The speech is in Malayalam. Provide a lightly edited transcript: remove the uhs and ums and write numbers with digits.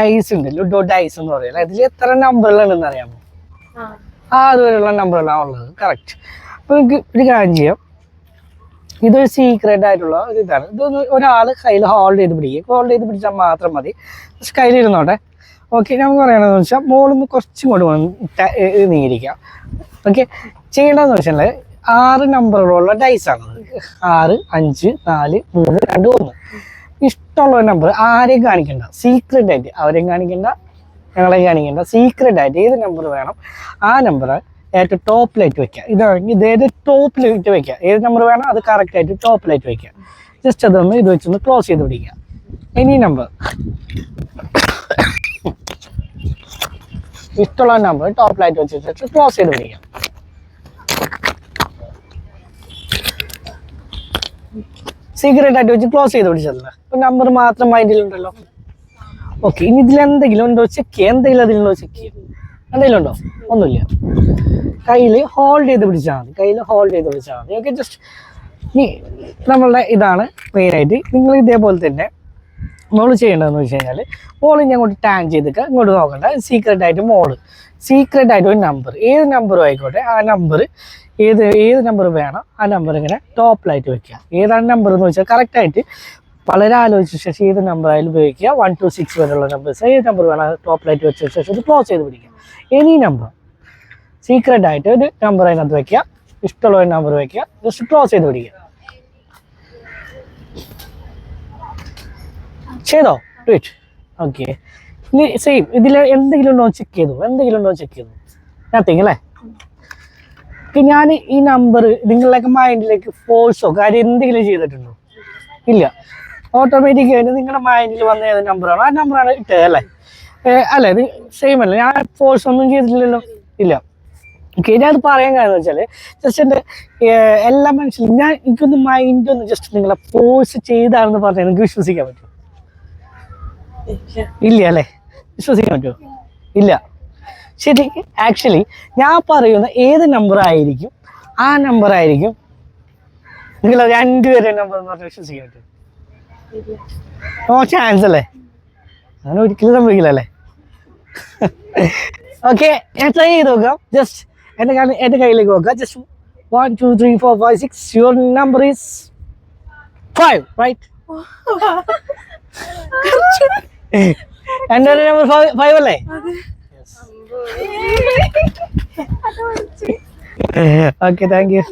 ഡൈസ് ഉണ്ട്, ലുഡോ ഡൈസ് എന്ന് പറയുന്നത്. ഇതിൽ എത്ര നമ്പറുകളുണ്ടെന്ന് അറിയാമോ? 6 വരെയുള്ള നമ്പറുകളാണ് ഉള്ളത്. കറക്റ്റ്. അപ്പോൾ നമുക്ക് ഒരു കാര്യം ചെയ്യാം. ഇതൊരു സീക്രട്ട് ആയിട്ടുള്ള ഒരു ഇതാണ്. ഇതൊന്ന് ഒരാൾ കയ്യിൽ ഹോൾഡ് ചെയ്ത് പിടിക്കുക. ഹോൾഡ് ചെയ്ത് പിടിച്ചാൽ മാത്രം മതി. പക്ഷെ കയ്യിലിരുന്നോട്ടെ. ഓക്കെ, നമുക്ക് പറയണമെന്ന് വെച്ചാൽ മോളിന്ന് കുറച്ചും കൊണ്ട് നീങ്ങിരിക്കാം. ഓക്കെ, ചെയ്യേണ്ടതെന്ന് വെച്ചാൽ 6 നമ്പറുകളുള്ള ഡൈസാണത്. 6, 5, 4, 3, 2, 1. ഇഷ്ടമുള്ള നമ്പർ ആരെയും കാണിക്കണ്ട, സീക്രട്ട് ആയിട്ട്. അവരെയും കാണിക്കണ്ട, ഞങ്ങളെയും കാണിക്കണ്ട. സീക്രട്ട് ആയിട്ട് ഏത് നമ്പർ വേണം ആ നമ്പർ ഏറ്റവും ടോപ്പിലായിട്ട് വെക്കുക. ഇതാണെങ്കിൽ ഇതേത് ടോപ്പിലായിട്ട് വെക്കുക. ഏത് നമ്പർ വേണം അത് കറക്റ്റായിട്ട് ടോപ്പിലായിട്ട് വെക്കുക. ജസ്റ്റ് അതൊന്ന് ഇത് വെച്ചൊന്ന് ക്ലോസ് ചെയ്ത് പിടിക്കുക. എനി നമ്പർ, ഇഷ്ടമുള്ള നമ്പർ ടോപ്പിലായിട്ട് വെച്ചിട്ട് ക്ലോസ് ചെയ്ത് പിടിക്കുക. സീക്രട്ട് ആയിട്ട് വെച്ച് ക്ലോസ് ചെയ്ത് പിടിച്ചതല്ല. ഇപ്പം നമ്പർ മാത്രം മൈൻഡിലുണ്ടല്ലോ. ഓക്കെ, ഇനി ഇതിലെന്തെങ്കിലും ഉണ്ടോ ചെക്ക് ചെയ്യുക. എന്തെങ്കിലും അതിലുണ്ടോ ചെക്ക് ചെയ്യുക. എന്തെങ്കിലും ഉണ്ടോ? ഒന്നുമില്ല. കയ്യിൽ ഹോൾഡ് ചെയ്ത് പിടിച്ചാൽ മതി. കയ്യിൽ ഹോൾഡ് ചെയ്ത് പിടിച്ചാൽ മതി. ഓക്കെ, ജസ്റ്റ് ഇനി നമ്മളുടെ ഇതാണ് മെയിനായിട്ട്. നിങ്ങൾ ഇതേപോലെ തന്നെ മോള് ചെയ്യേണ്ടതെന്ന് വെച്ച് കഴിഞ്ഞാൽ മോള് ഞാൻ അങ്ങോട്ട് ടാൻ ചെയ്തിട്ട് ഇങ്ങോട്ട് നോക്കണ്ട. സീക്രട്ടായിട്ട് മോള് സീക്രട്ടായിട്ട് ഒരു നമ്പർ, ഏത് നമ്പറും ആയിക്കോട്ടെ, ആ നമ്പർ ഏത് നമ്പർ വേണം ആ നമ്പർ ഇങ്ങനെ ടോപ്പിലായിട്ട് വെക്കുക. ഏതാണ് നമ്പർ എന്ന് വെച്ചാൽ കറക്റ്റായിട്ട് വളരെ ആലോചിച്ച ശേഷം ഏത് നമ്പർ ആയാലും ഉപയോഗിക്കുക. 1 to 6 വരെയുള്ള നമ്പേഴ്സ് ഏത് നമ്പർ വേണം ടോപ്പിലായിട്ട് വെച്ച ശേഷം ഇത് ക്ലോസ് ചെയ്ത് പിടിക്കുക. എനി നമ്പർ സീക്രട്ടായിട്ട് ഒരു നമ്പർ അതിനകത്ത് വെക്കുക. ഇഷ്ടമുള്ള ഒരു നമ്പർ വെക്കുക. ജസ്റ്റ് ക്ലോസ് ചെയ്ത് പിടിക്കുക. ചെയ്തോ? റൈറ്റ്. ഓക്കെ, ഇനി സെയിം ഇതിൽ എന്തെങ്കിലും ഉണ്ടോ ചെക്ക് ചെയ്തു? എന്തെങ്കിലും ഉണ്ടോ ചെക്ക് ചെയ്തു? നത്തിങ് അല്ലേ? ഞാൻ ഈ നമ്പർ നിങ്ങളുടെയൊക്കെ മൈൻഡിലേക്ക് ഫോഴ്സോ കാര്യം എന്തെങ്കിലും ചെയ്തിട്ടുണ്ടോ? ഇല്ല. ഓട്ടോമാറ്റിക്കായിട്ട് നിങ്ങളുടെ മൈൻഡിൽ വന്ന ഏത് നമ്പറാണോ ആ നമ്പറാണ് ഇട്ടത് അല്ലേ? അല്ലേ, ഇത് സെയിം അല്ലേ? ഞാൻ ഫോഴ്സ് ഒന്നും ചെയ്തിട്ടില്ലല്ലോ. ഇല്ല. ഓക്കെ, ഞാൻ അത് പറയാൻ കാരണം വെച്ചാൽ ജസ്റ്റ് എൻ്റെ എല്ലാ മനുഷ്യരും എനിക്കൊന്ന് മൈൻഡൊന്ന് ജസ്റ്റ് നിങ്ങളെ ഫോഴ്സ് ചെയ്താണെന്ന് പറഞ്ഞാൽ നിങ്ങൾക്ക് വിശ്വസിക്കാൻ പറ്റുമോ? ഇല്ല അല്ലേ? വിശ്വസിക്കാൻ പറ്റുമോ? ഇല്ല. ശരി, ആക്ച്വലി ഞാൻ പറയുന്ന ഏത് നമ്പർ ആയിരിക്കും ആ നമ്പർ ആയിരിക്കും നിങ്ങൾ 2 പേരെ നമ്പർ എന്ന് പറഞ്ഞാൽ വിശ്വസിക്കാൻ പറ്റും? നോ ചാൻസ് അല്ലേ? അങ്ങനെ ഒരിക്കലും സംഭവിക്കില്ല അല്ലേ? ഓക്കെ, ഞാൻ ട്രൈ ചെയ്ത് നോക്കാം. ജസ്റ്റ് എൻ്റെ കയ്യിലേക്ക് നോക്കാം. Just 1, 2, 3, 4, 5, 6. Your number is 5, right? എൻ്റെ നമ്പർ 5 അല്ലേ? Okay, thank you.